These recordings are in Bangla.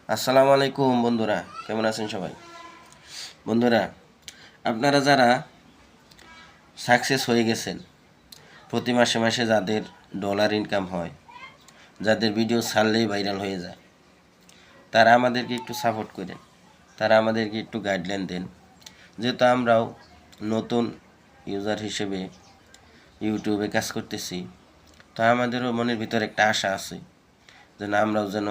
আসসালামু আলাইকুম বন্ধুরা, কেমন আছেন সবাই? বন্ধুরা, আপনারা যারা সাকসেস হয়ে গেছেন, প্রতি মাসে মাসে যাদের ডলার ইনকাম হয়, যাদের ভিডিও ছাড়লেই ভাইরাল হয়ে যায়, তারা আমাদেরকে একটু সাপোর্ট করেন, তারা আমাদেরকে একটু গাইডলাইন দেন। যেহেতু আমরাও নতুন ইউজার হিসেবে ইউটিউবে কাজ করতেছি, তো আমাদেরও মনের ভিতরে একটা আশা আছে যেন আমরাও যেন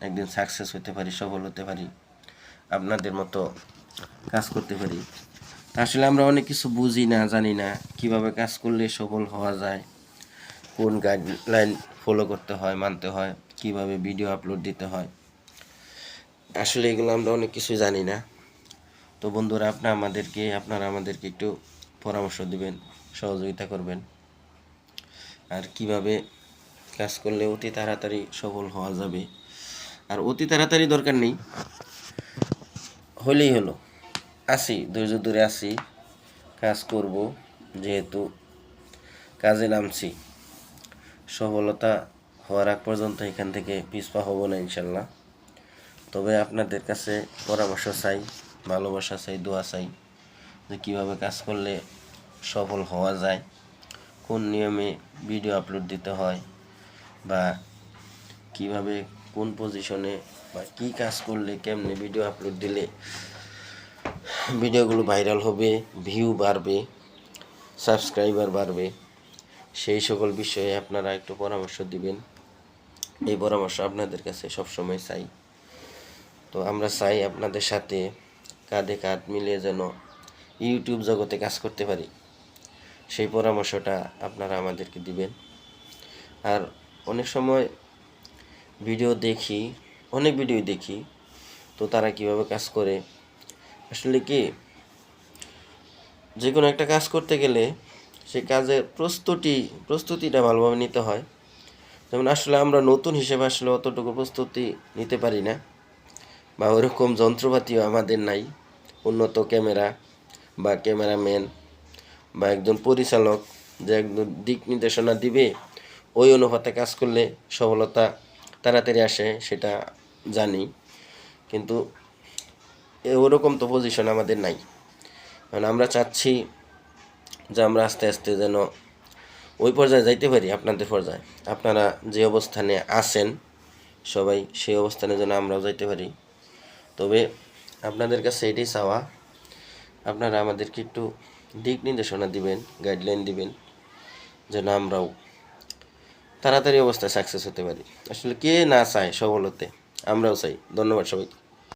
একদিন সাকসেস হতে পারি, সফল হতে পারি, আপনাদের মতো কাজ করতে পারি। আসলে আমরা অনেক কিছু বুঝি না, জানি না কিভাবে কাজ করলে সফল হওয়া যায়, কোন গাইডলাইন ফলো করতে হয়, মানতে হয়, কিভাবে ভিডিও আপলোড দিতে হয়। আসলে এগুলো আমরা অনেক কিছু জানি না। তো বন্ধুরা, আপনারা আমাদেরকে একটু পরামর্শ দিবেন, সহযোগিতা করবেন, আর কিভাবে কাজ করলে অতি তাড়াতাড়ি সফল হওয়া যাবে। আর অতি তাড়াতাড়ি দরকার নেই, হলেই হলো। ধৈর্য ধরে কাজ করব, যেহেতু কাজে নামছি। সফলতা হওয়ার আগ পর্যন্ত এখান থেকে পিছপা হব না ইনশাল্লাহ। তবে আপনাদের কাছে পরামর্শ চাই, ভালোবাসা চাই, দোয়া চাই যে কীভাবে কাজ করলে সফল হওয়া যায়, কোন নিয়মে ভিডিও আপলোড দিতে হয়, বা কিভাবে কোন পজিশনে বা কী কাজ করলে কেমনে ভিডিও আপলোড দিলে ভিডিওগুলো ভাইরাল হবে, ভিউ বাড়বে, সাবস্ক্রাইবার বাড়বে, সেই সকল বিষয়ে আপনারা একটু পরামর্শ দিবেন। এই পরামর্শ আপনাদের কাছে সবসময় চাই। তো আমরা চাই আপনাদের সাথে কাঁধে কাঁধ মিলিয়ে যেন ইউটিউব জগতে কাজ করতে পারি, সেই পরামর্শটা আপনারা আমাদেরকে দিবেন। আর অনেক সময় অনেক ভিডিও দেখি, তো তারা কিভাবে কাজ করে, আসলে কি যে কোনো একটা কাজ করতে গেলে সেই কাজের প্রস্তুতিটা ভালোভাবে নিতে হয়। যেমন আসলে আমরা নতুন হিসেবে আসলে অতটুকু প্রস্তুতি নিতে পারি না, বা ওরকম যন্ত্রপাতিও আমাদের নাই, উন্নত ক্যামেরা বা ক্যামেরাম্যান বা একজন পরিচালক যে একদম দিক নির্দেশনা দিবে, ওই অনুপাতে কাজ করলে সফলতা তাড়াতাড়ি আসে, সেটা জানি। কিন্তু ওরকম তো পজিশন আমাদের নাই। কারণ আমরা চাচ্ছি যে আমরা আস্তে আস্তে যেন ওই পর্যায়ে যাইতে পারি, আপনাদের পর্যায়ে। আপনারা যে অবস্থানে আছেন সবাই, সেই অবস্থানে যেন আমরাও যাইতে পারি। তবে আপনাদের কাছে এটাই চাওয়া, আপনারা আমাদেরকে একটু দিক নির্দেশনা দিবেন, গাইডলাইন দিবেন, যেন আমরাও তাড়াতাড়ি অবস্থায় সাকসেস হতে পারি। আসলে কে না চায় সফল হতে? আমরাও চাই। ধন্যবাদ সবাইকে।